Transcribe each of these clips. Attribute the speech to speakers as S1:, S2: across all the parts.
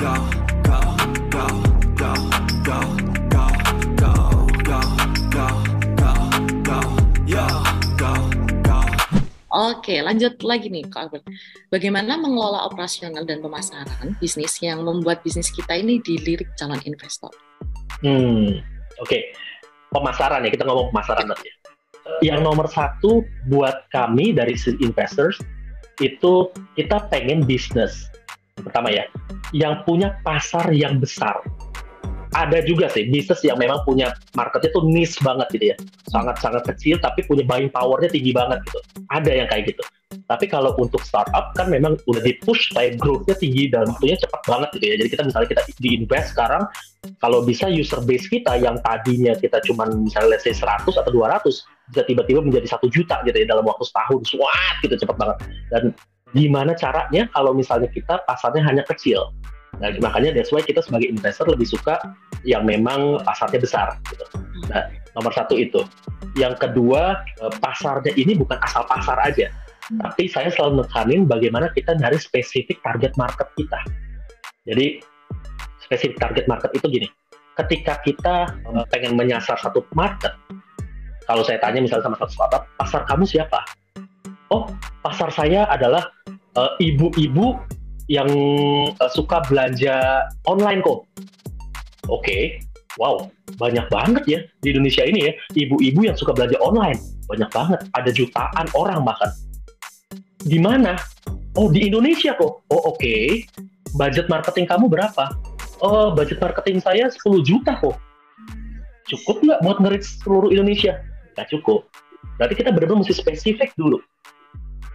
S1: go, go, go, go, go, go, go, go, go, go, go, yo, go, go.
S2: Oke, lanjut lagi nih, Kak Albert. Bagaimana mengelola operasional dan pemasaran bisnis yang membuat bisnis kita ini dilirik calon investor?
S3: Oke. Pemasaran ya, kita ngomong pemasaran tadi ya. Yang nomor satu buat kami dari investors itu kita pengen bisnis pertama ya, yang punya pasar yang besar. Ada juga sih bisnis yang memang punya marketnya tuh niche banget gitu ya, sangat-sangat kecil tapi punya buying powernya tinggi banget gitu. Ada yang kayak gitu. Tapi kalau untuk startup kan memang udah di-push supaya growth-nya tinggi dan waktunya cepat banget gitu ya. Jadi kita misalnya kita di-invest sekarang, kalau bisa user base kita yang tadinya kita cuman misalnya let's say 100 atau 200, bisa tiba-tiba menjadi 1 juta gitu ya dalam waktu setahun. Swat gitu, cepat banget. Dan gimana caranya kalau misalnya kita pasarnya hanya kecil? Nah, makanya that's why kita sebagai investor lebih suka yang memang pasarnya besar gitu. Nah, nomor satu itu. Yang kedua, pasarnya ini bukan asal pasar aja. Tapi saya selalu nekanin bagaimana kita dari spesifik target market kita. Jadi, spesifik target market itu gini. Ketika kita pengen menyasar satu market, kalau saya tanya misalnya sama satu startup, pasar kamu siapa? Oh, pasar saya adalah ibu-ibu yang suka belanja online kok. Oke, wow, banyak banget ya di Indonesia ini ya, ibu-ibu yang suka belanja online. Banyak banget, ada jutaan orang bahkan. Di mana? Oh, di Indonesia kok. Oh, oke. Budget marketing kamu berapa? Oh, budget marketing saya 10 juta kok. Cukup nggak buat nge-reach seluruh Indonesia? Nggak cukup. Berarti kita benar-benar mesti spesifik dulu.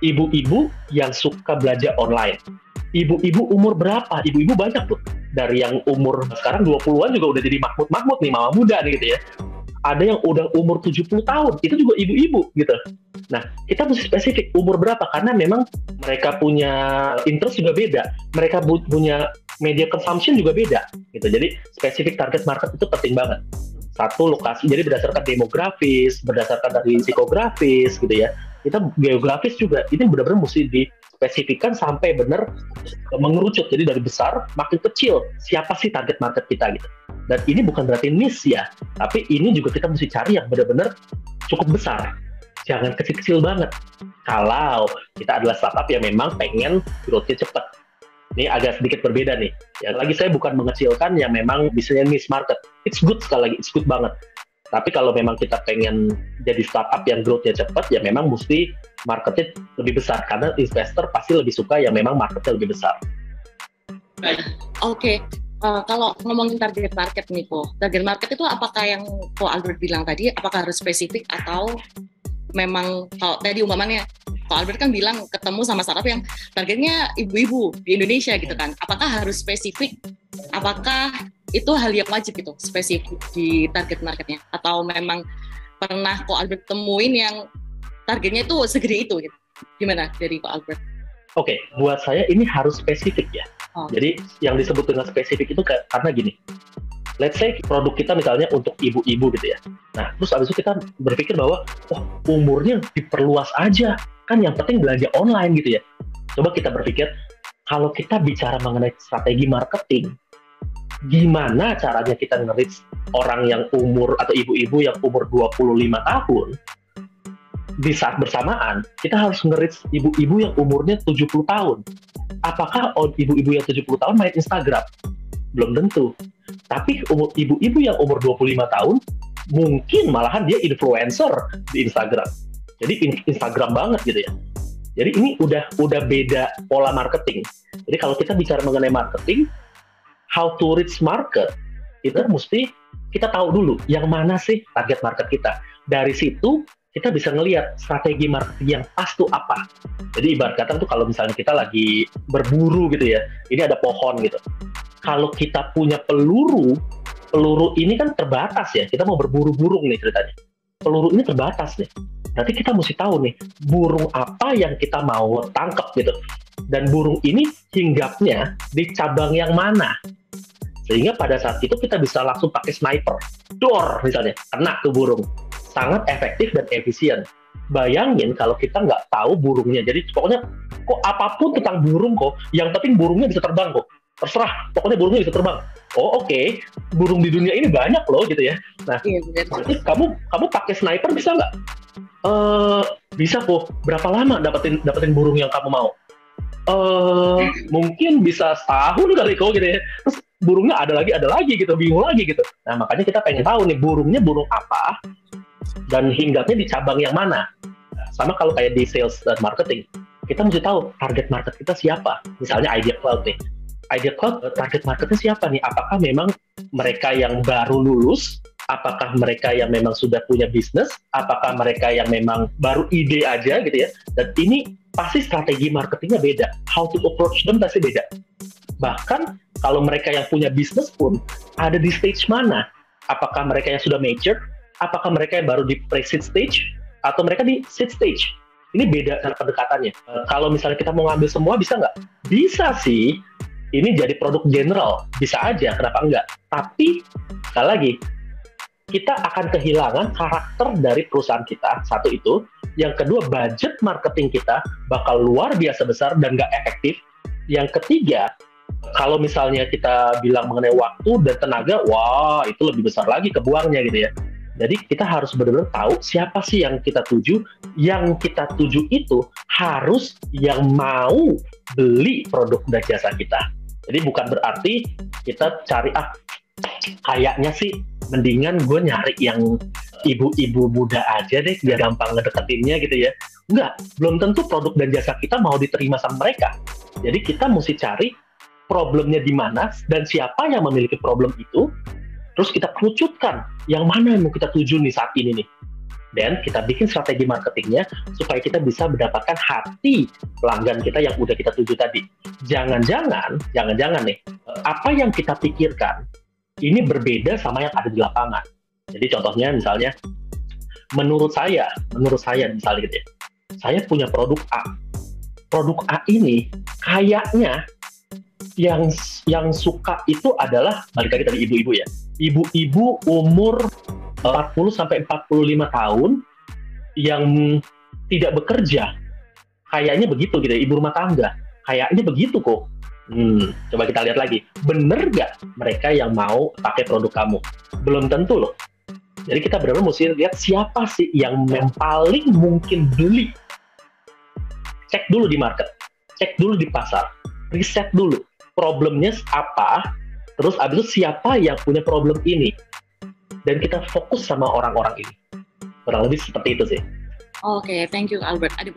S3: Ibu-ibu yang suka belanja online. Ibu-ibu umur berapa? Ibu-ibu banyak tuh. Dari yang umur sekarang 20-an juga udah jadi mahmud-mahmud nih, mama muda nih gitu ya. Ada yang udah umur 70 tahun, itu juga ibu-ibu gitu. Nah, kita mesti spesifik umur berapa, karena memang mereka punya interest juga beda. Mereka punya media consumption juga beda gitu. Jadi, spesifik target market itu penting banget. Satu, lokasi, jadi berdasarkan demografis, berdasarkan dari psikografis gitu ya. Kita geografis juga, ini benar-benar mesti dispesifikkan sampai benar mengerucut. Jadi dari besar makin kecil, siapa sih target market kita gitu. Dan ini bukan berarti niche ya, tapi ini juga kita mesti cari yang benar-benar cukup besar. Jangan kecil-kecil banget. Kalau kita adalah startup yang memang pengen growth-nya cepat. Ini agak sedikit berbeda nih. Ya, lagi saya bukan mengecilkan yang memang bisnisnya niche market. It's good sekali lagi, it's good banget. Tapi kalau memang kita pengen jadi startup yang growth-nya cepat, ya memang mesti marketnya lebih besar. Karena investor pasti lebih suka yang memang marketnya lebih besar.
S2: Oke. Kalau ngomongin target market nih, Ko. Target market itu apakah yang Ko Albert bilang tadi, apakah harus spesifik atau memang, kalau tadi umpamanya, Ko Albert kan bilang ketemu sama startup yang targetnya ibu-ibu di Indonesia gitu kan. Apakah harus spesifik? Apakah itu hal yang wajib gitu, spesifik di target marketnya? Atau memang pernah Ko Albert temuin yang targetnya itu segede itu gitu? Gimana dari Ko Albert?
S3: Oke, buat saya ini harus spesifik ya. Jadi yang disebut dengan spesifik itu karena gini, let's say produk kita misalnya untuk ibu-ibu gitu ya. Nah, terus abis itu kita berpikir bahwa, umurnya diperluas aja, kan yang penting belanja online gitu ya. Coba kita berpikir, kalau kita bicara mengenai strategi marketing, gimana caranya kita nge-reach orang yang umur atau ibu-ibu yang umur 25 tahun, di saat bersamaan, kita harus nge-reach ibu-ibu yang umurnya 70 tahun. Apakah ibu-ibu yang 70 tahun main Instagram? Belum tentu. Tapi ibu-ibu yang umur 25 tahun, mungkin malahan dia influencer di Instagram. Jadi Instagram banget gitu ya. Jadi ini udah beda pola marketing. Jadi kalau kita bicara mengenai marketing, how to reach market, kita mesti kita tahu dulu yang mana sih target market kita. Dari situ kita bisa ngelihat strategi marketing yang pas tuh apa. Jadi ibarat kata tuh kalau misalnya kita lagi berburu gitu ya, ini ada pohon gitu. Kalau kita punya peluru ini kan terbatas ya, kita mau berburu burung nih ceritanya. Peluru ini terbatas nih. Berarti kita mesti tahu nih, burung apa yang kita mau tangkap gitu. Dan burung ini hinggapnya di cabang yang mana. Sehingga pada saat itu kita bisa langsung pakai sniper. Dor misalnya, kena ke burung. Sangat efektif dan efisien. Bayangin kalau kita nggak tahu burungnya. Jadi pokoknya kok apapun tentang burung kok, yang penting burungnya bisa terbang kok. terserah, pokoknya burungnya bisa terbang. Oh oke, burung di dunia ini banyak loh gitu ya. Nah,
S2: Iya, benar.
S3: terus kamu pakai sniper bisa nggak? Bisa kok. Berapa lama dapetin burung yang kamu mau? Mungkin bisa setahun kali kok gitu ya. Terus burungnya ada lagi gitu, bingung lagi gitu. Nah makanya kita pengen tahu nih burungnya burung apa dan hinggapnya di cabang yang mana. Sama kalau kayak di sales dan marketing, kita mesti tahu target market kita siapa. Misalnya Idea Cloud nih. Idea Cloud, target marketnya siapa nih? Apakah memang mereka yang baru lulus? Apakah mereka yang memang sudah punya bisnis? Apakah mereka yang memang baru ide aja gitu ya? Dan ini pasti strategi marketingnya beda. How to approach them pasti beda. Bahkan kalau mereka yang punya bisnis pun ada di stage mana? Apakah mereka yang sudah mature? Apakah mereka yang baru di pre-seed stage? Atau mereka di seed stage? Ini beda cara pendekatannya. Kalau misalnya kita mau ngambil semua, bisa nggak? Bisa sih. Ini jadi produk general, bisa aja, kenapa enggak? Tapi, sekali lagi, kita akan kehilangan karakter dari perusahaan kita, satu itu. Yang kedua, budget marketing kita bakal luar biasa besar dan nggak efektif. Yang ketiga, kalau misalnya kita bilang mengenai waktu dan tenaga, wah itu lebih besar lagi kebuangnya gitu ya. Jadi kita harus benar-benar tahu siapa sih yang kita tuju. Yang kita tuju itu harus yang mau beli produk dan jasa kita. Jadi bukan berarti kita cari, kayaknya sih mendingan gue nyari yang ibu-ibu muda aja deh, biar gampang ngedeketinnya gitu ya. Enggak, belum tentu produk dan jasa kita mau diterima sama mereka. Jadi kita mesti cari problemnya di mana dan siapa yang memiliki problem itu, terus kita kerucutkan yang mana yang mau kita tuju nih saat ini nih. Dan kita bikin strategi marketingnya supaya kita bisa mendapatkan hati pelanggan kita yang udah kita tuju tadi. Jangan-jangan nih, apa yang kita pikirkan ini berbeda sama yang ada di lapangan. Jadi contohnya misalnya, menurut saya misalnya gitu ya, saya punya produk A. Produk A ini kayaknya yang suka itu adalah, balik lagi tadi ibu-ibu ya, ibu-ibu umur 40 sampai 45 tahun yang tidak bekerja, kayaknya begitu gitu ya, ibu rumah tangga, kayaknya begitu kok. Coba kita lihat lagi, bener gak mereka yang mau pakai produk kamu? Belum tentu loh. Jadi kita benar-benar mesti lihat siapa sih yang paling mungkin beli. Cek dulu di market, cek dulu di pasar, riset dulu problemnya apa, terus abis itu siapa yang punya problem ini, dan kita fokus sama orang-orang ini. Kurang lebih seperti itu sih.
S2: Oke, thank you Albert. Ada